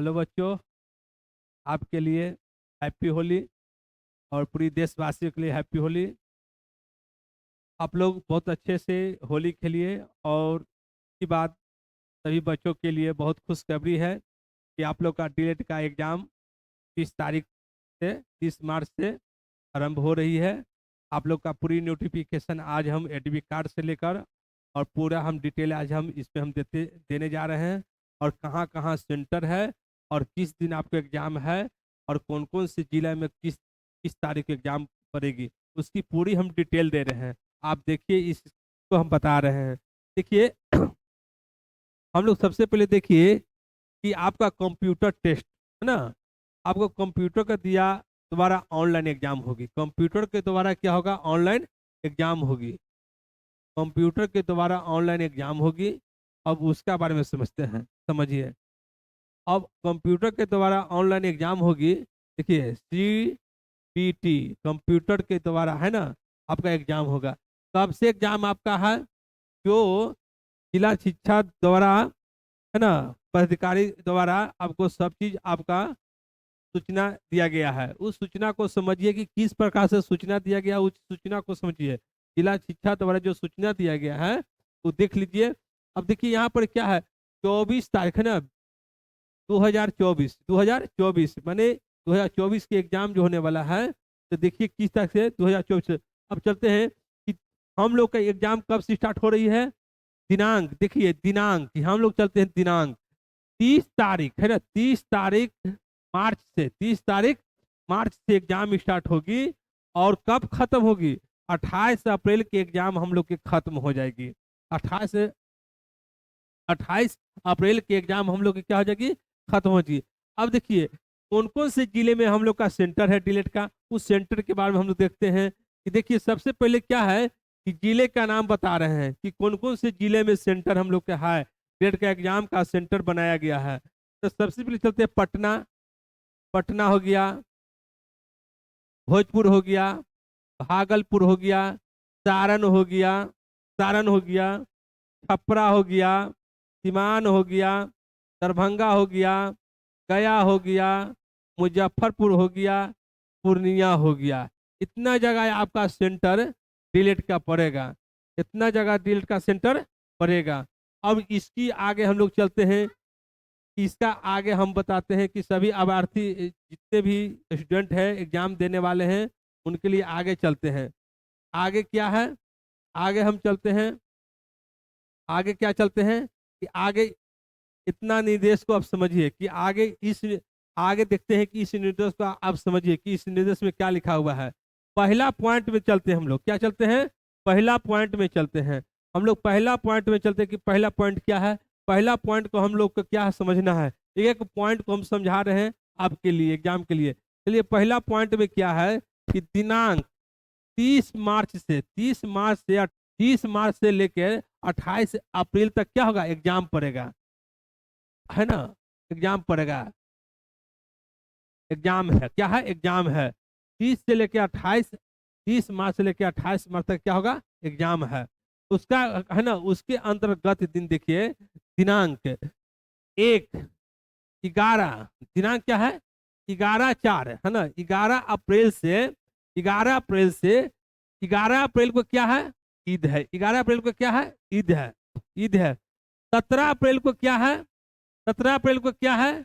Hello बच्चों, आपके लिए हैप्पी होली और पूरी देशवासियों के लिए हैप्पी होली। आप लोग बहुत अच्छे से होली खेलिए। और की बात सभी बच्चों के लिए बहुत खुशखबरी है कि आप लोग का डीएलएड का एग्ज़ाम 30 तारीख से 30 मार्च से आरंभ हो रही है। आप लोग का पूरी नोटिफिकेशन आज हम एडमिट कार्ड से लेकर और पूरा हम डिटेल आज हम इसमें हम देने जा रहे हैं। और कहाँ कहाँ सेंटर है और किस दिन आपको एग्ज़ाम है और कौन कौन से जिले में किस किस तारीख को एग्ज़ाम पड़ेगी, उसकी पूरी हम डिटेल दे रहे हैं। आप देखिए, इसको हम बता रहे हैं। देखिए हम लोग सबसे पहले देखिए कि आपका कंप्यूटर टेस्ट है ना, आपको कंप्यूटर का दिया दोबारा ऑनलाइन एग्जाम होगी। कंप्यूटर के द्वारा क्या होगा, ऑनलाइन एग्जाम होगी। कंप्यूटर के द्वारा ऑनलाइन एग्जाम होगी। अब उसका बारे में समझते हैं, समझिए। अब कंप्यूटर के द्वारा ऑनलाइन एग्जाम होगी। देखिए CPT कंप्यूटर के द्वारा है ना आपका एग्जाम होगा। कब से एग्जाम आपका है, जो जिला शिक्षा द्वारा है ना, पदाधिकारी द्वारा आपको सब चीज आपका सूचना दिया गया है। उस सूचना को समझिए कि किस प्रकार से सूचना दिया गया, उस सूचना को समझिए। जिला शिक्षा द्वारा जो सूचना दिया गया है वो देख लीजिए। अब देखिए यहाँ पर क्या है, 24 तारीख है ना, 2024 माने 2024 के एग्जाम जो होने वाला है। तो देखिए किस तरह से 2024 से अब चलते हैं कि हम लोग का एग्जाम कब से स्टार्ट हो रही है। दिनांक देखिए, दिनांक कि हम लोग चलते हैं दिनांक 30 तारीख है ना, 30 तारीख मार्च से 30 तारीख मार्च से एग्जाम स्टार्ट होगी। और कब खत्म होगी, 28 अप्रैल के एग्जाम हम लोग के खत्म हो जाएगी। 28 अप्रैल के एग्जाम हम लोग की क्या हो जाएगी, खत्म हो जाएगी। अब देखिए कौन कौन से जिले में हम लोग का सेंटर है डीलेट का, उस सेंटर के बारे में हम लोग देखते हैं। कि देखिए सबसे पहले क्या है कि जिले का नाम बता रहे हैं कि कौन कौन से जिले में सेंटर हम लोग का है, डीलेट का एग्जाम का सेंटर बनाया गया है। तो सबसे पहले चलते हैं पटना। पटना हो गया, भोजपुर हो गया, भागलपुर हो गया, सारण हो गया, सारण हो गया, छपरा हो गया, सिवान हो गया, दरभंगा हो गया, गया हो गया, मुजफ्फरपुर हो गया, पूर्णिया हो गया। इतना जगह आपका सेंटर डिलीट का पड़ेगा। इतना जगह डिलीट का सेंटर पड़ेगा। अब इसकी आगे हम लोग चलते हैं। इसका आगे हम बताते हैं कि सभी अभ्यर्थी जितने भी स्टूडेंट हैं एग्जाम देने वाले हैं उनके लिए आगे चलते हैं। आगे क्या है, आगे हम चलते हैं। आगे क्या चलते हैं कि आगे इतना निर्देश को आप समझिए कि आगे देखते हैं कि इस निर्देश को आप समझिए कि इस निर्देश में क्या लिखा हुआ है। पहला पॉइंट में चलते हैं हम लोग, क्या चलते हैं, पहला पॉइंट में चलते हैं। हम लोग पहला पॉइंट में चलते हैं कि पहला पॉइंट क्या है। पहला पॉइंट को हम लोग को क्या समझना है, एक पॉइंट को हम समझा रहे हैं आपके लिए एग्जाम के लिए। चलिए पहला पॉइंट में क्या है कि दिनांक 30 मार्च से लेकर 28 अप्रैल तक क्या होगा, एग्जाम पड़ेगा है ना। एग्जाम पड़ेगा, एग्जाम है, क्या है, एग्जाम है। 30 मार्च से लेकर 28 मार्च तक क्या होगा, एग्जाम है। उसका है ना, उसके अंतर्गत दिन देखिए, दिनांक 1/11, दिनांक क्या है, 11/4 है ना, 11 अप्रैल से 11 अप्रैल को क्या है, ईद है। 11 अप्रैल को क्या है, ईद है, ईद है। 17 अप्रैल को क्या है, 17 अप्रैल को क्या है,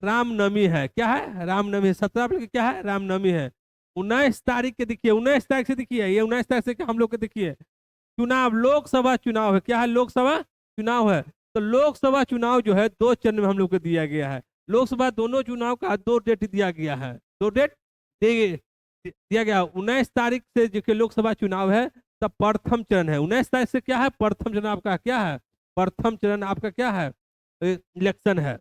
रामनवमी है। क्या है, रामनवमी। 17 अप्रैल की क्या है, रामनवमी है। 19 तारीख के देखिए, 19 तारीख से देखिए, ये 19 तारीख से हम लोग के देखिए चुनाव, लोकसभा चुनाव है। क्या है, लोकसभा चुनाव है। तो लोकसभा चुनाव जो है 2 चरण में हम लोग को दिया गया है। लोकसभा दोनों चुनाव का 2 डेट दिया गया है, 2 डेट दिया गया। 19 तारीख से जो लोकसभा चुनाव है तब प्रथम चरण है। 19 तारीख से क्या है, प्रथम चरण आपका क्या है, प्रथम चरण आपका क्या है, इलेक्शन है।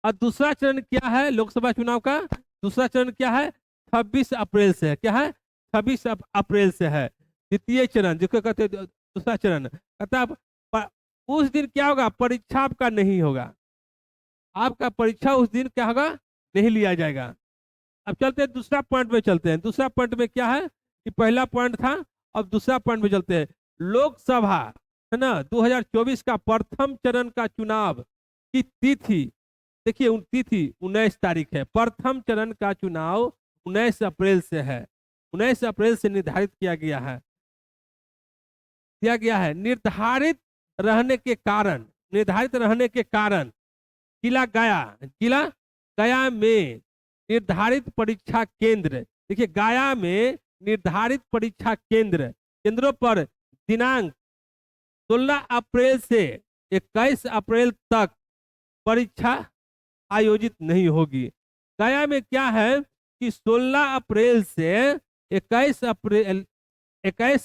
और दूसरा चरण क्या है लोकसभा चुनाव का, दूसरा चरण क्या है, 26 अप्रैल से है। क्या है, 26 अप्रैल से है द्वितीय चरण, जिसको कहते हैं दूसरा चरण। अतः उस दिन क्या होगा, परीक्षा आपका नहीं होगा, आपका परीक्षा उस दिन क्या होगा, नहीं लिया जाएगा। अब चलते हैं दूसरा पॉइंट में, चलते हैं दूसरा पॉइंट में क्या है कि पहला पॉइंट था, अब दूसरा पॉइंट में चलते हैं। लोकसभा है ना 2024 का प्रथम चरण का चुनाव की तिथि देखिए तिथि 19 तारीख है। प्रथम चरण का चुनाव 19 अप्रैल से है, 19 अप्रैल से निर्धारित किया गया है। निर्धारित रहने के कारण जिला गया में निर्धारित परीक्षा केंद्र, देखिए गया में निर्धारित परीक्षा केंद्रों पर दिनांक 16 अप्रैल से 21 अप्रैल तक परीक्षा आयोजित नहीं होगी। गया में क्या है कि 16 अप्रैल से 21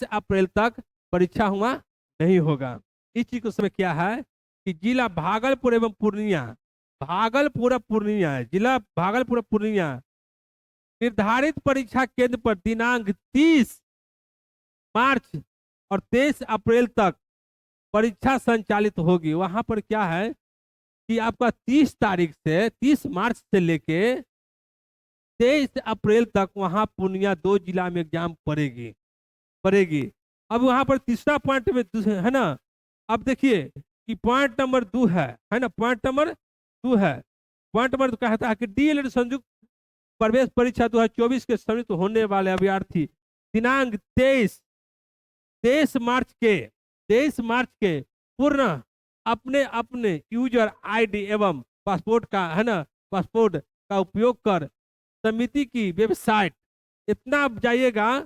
अप्रैल तक परीक्षा हुआ नहीं होगा। इस चीज को समय क्या है कि जिला भागलपुर एवं पूर्णिया, जिला भागलपुर पूर्णिया निर्धारित परीक्षा केंद्र पर दिनांक 30 मार्च और 23 अप्रैल तक परीक्षा संचालित होगी। वहां पर क्या है कि आपका 30 मार्च से लेके 23 अप्रैल तक वहां पूर्णिया 2 जिला में एग्जाम पड़ेगी। अब वहां पर तीसरा पॉइंट में है ना, अब देखिए कि पॉइंट नंबर 2 है ना, पॉइंट नंबर 2 कहता है कि डीएलएड संयुक्त प्रवेश परीक्षा 2024 के सम्मिलित होने वाले अभ्यर्थी दिनांक 23 मार्च के पूर्ण अपने यूजर आईडी एवं पासपोर्ट का उपयोग कर समिति की वेबसाइट इतना जाइएगा,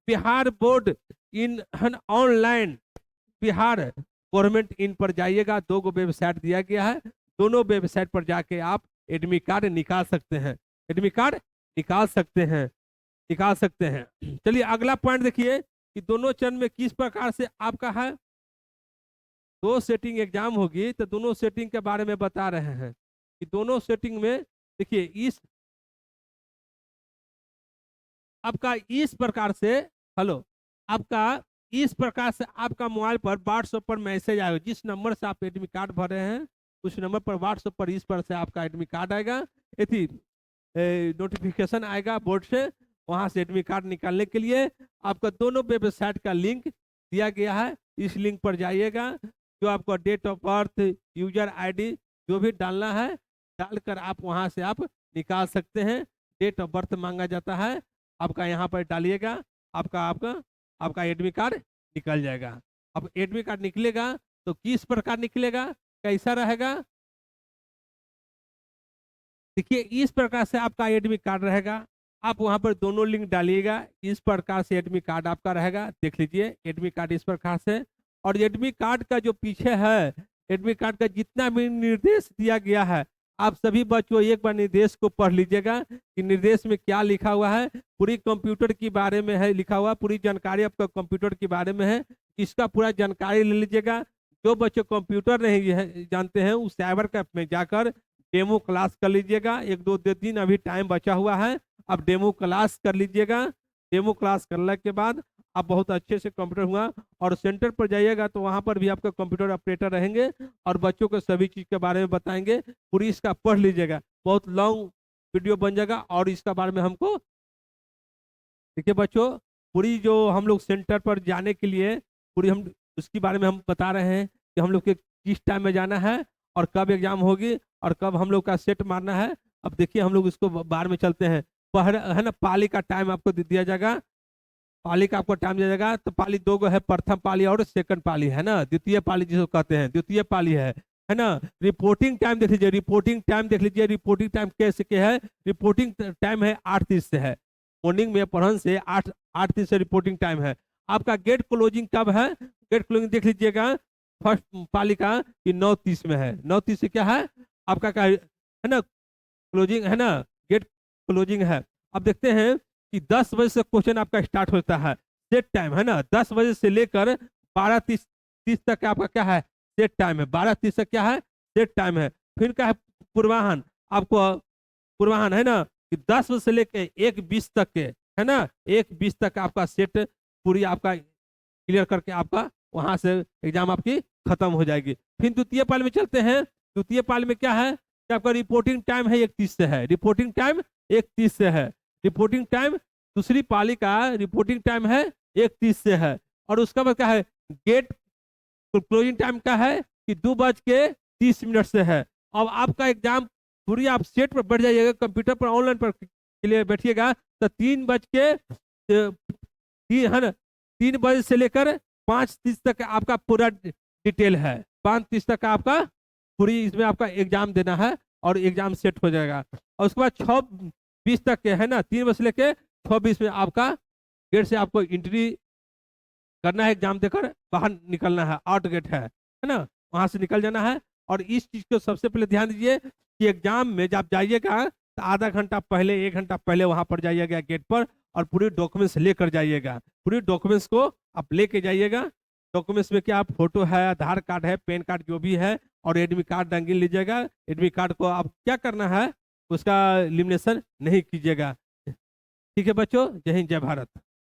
Bihar board in online, Bihar government in पर जाइएगा। 2 वेबसाइट दिया गया है, दोनों वेबसाइट पर जाके आप एडमिट कार्ड निकाल सकते हैं। चलिए अगला पॉइंट देखिए कि दोनों चरण में किस प्रकार से आपका है 2 सेटिंग एग्जाम होगी। तो दोनों सेटिंग के बारे में बता रहे हैं कि दोनों सेटिंग में देखिए आपका इस प्रकार से आपका मोबाइल पर व्हाट्सएप पर मैसेज आएगा। जिस नंबर से आप एडमिट कार्ड भर रहे हैं उस नंबर पर व्हाट्सएप पर इस पर से आपका एडमिट कार्ड आएगा, नोटिफिकेशन आएगा बोर्ड से। वहां से एडमिट कार्ड निकालने के लिए आपका दोनों वेबसाइट का लिंक दिया गया है। इस लिंक पर जाइएगा, जो आपका date of birth, user ID जो भी डालना है डालकर आप वहां से आप निकाल सकते हैं। डेट ऑफ बर्थ मांगा जाता है, आपका यहाँ पर डालिएगा, आपका एडमिट कार्ड निकल जाएगा। अब एडमिट कार्ड निकलेगा तो किस प्रकार निकलेगा, कैसा रहेगा, देखिए इस प्रकार से आपका एडमिट कार्ड रहेगा। आप वहां पर दोनों लिंक डालिएगा, इस प्रकार से एडमिट कार्ड आपका रहेगा। देख लीजिए एडमिट कार्ड इस प्रकार से, और एडमिट कार्ड का जो पीछे है, एडमिट कार्ड का जितना भी निर्देश दिया गया है, आप सभी बच्चों एक बार निर्देश को पढ़ लीजिएगा कि निर्देश में क्या लिखा हुआ है। पूरी कंप्यूटर के बारे में है लिखा हुआ, पूरी जानकारी आपका कंप्यूटर के बारे में है, इसका पूरा जानकारी ले लीजिएगा। जो बच्चे कंप्यूटर नहीं जानते हैं उस साइबर कैफ में जाकर डेमो क्लास कर लीजिएगा। 1-2 दिन अभी टाइम बचा हुआ है, अब डेमो क्लास कर लीजिएगा। डेमो क्लास करने के बाद आप बहुत अच्छे से कंप्यूटर हुआ, और सेंटर पर जाइएगा तो वहां पर भी आपका कंप्यूटर ऑपरेटर रहेंगे और बच्चों को सभी चीज के बारे में बताएंगे। पूरी इसका पढ़ लीजिएगा, बहुत लॉन्ग वीडियो बन जाएगा। और इसका बारे में हमको देखिए बच्चों, पूरी जो हम लोग सेंटर पर जाने के लिए पूरी हम उसके बारे में हम बता रहे हैं कि हम लोग के किस टाइम में जाना है और कब एग्जाम होगी और कब हम लोग का सेट मारना है। अब देखिए हम लोग इसको बाहर में चलते हैं। है ना, पाली का टाइम आपको दिया जाएगा, पाली का आपको टाइम दिया जाएगा। तो पाली 2 है, प्रथम पाली और सेकंड पाली, है ना, द्वितीय पाली जिसको कहते हैं, द्वितीय पाली है ना। रिपोर्टिंग टाइम देख लीजिए, रिपोर्टिंग टाइम कैसे के है, रिपोर्टिंग टाइम है 8:30 से है, मॉर्निंग में अपहरण से 8:30 से रिपोर्टिंग टाइम है। आपका गेट क्लोजिंग कब है, गेट क्लोजिंग देख लीजिएगा फर्स्ट पाली का कि 9:30 में है, 9:30 से क्या है आपका क्या है ना क्लोजिंग, है ना, गेट क्लोजिंग है। अब देखते हैं कि 10 बजे से क्वेश्चन आपका स्टार्ट होता है, सेट टाइम है ना, 10 बजे से लेकर 12:30 तक आपका क्या है सेट टाइम है, 12:30 तक क्या है सेट टाइम है। फिर क्या है पूर्वाहन, आपको पूर्वाहन है ना कि 10 बजे से लेकर 1:20 तक के, है ना, 1:20 तक आपका सेट पूरी आपका क्लियर करके आपका वहां से एग्जाम आपकी खत्म हो जाएगी। फिर द्वितीय पाली में चलते हैं। द्वितीय पाली में क्या है कि आपका रिपोर्टिंग टाइम है 31 से है, रिपोर्टिंग टाइम 31 से है, रिपोर्टिंग टाइम दूसरी पाली का रिपोर्टिंग टाइम है 31 से है। और उसका बाद क्या है गेट क्लोजिंग टाइम का है कि 2:30 से है। अब आपका एग्जाम पूरी आप सेट पर बैठ जाइएगा, कंप्यूटर पर ऑनलाइन पर के लिए बैठिएगा, तो 3 है ना, 3 बजे से लेकर 5:30 तक आपका पूरा डिटेल है। 5:30 तक आपका पूरी इसमें आपका एग्जाम देना है और एग्जाम सेट हो जाएगा। और उसके बाद 6:20 तक के है ना, 3 बजे से लेकर 6:20 में आपका गेट से आपको एंट्री करना है, एग्जाम देकर बाहर निकलना है, आउट गेट है ना, वहां से निकल जाना है। और इस चीज को सबसे पहले ध्यान दीजिए कि एग्जाम में जब जाइएगा तो आधा घंटा पहले, 1 घंटा पहले वहां पर जाइएगा गेट पर, और पूरे डॉक्यूमेंट्स लेकर जाइएगा। पूरे डॉक्यूमेंट्स को आप लेके जाइएगा। डॉक्यूमेंट्स में क्या, फोटो है, आधार कार्ड है, पैन कार्ड जो भी है, और एडमिट कार्ड रंगीन लीजिएगा। एडमिट कार्ड को आप क्या करना है, उसका लिमिनेशन नहीं कीजिएगा। ठीक है बच्चों, जय हिंद, जय भारत।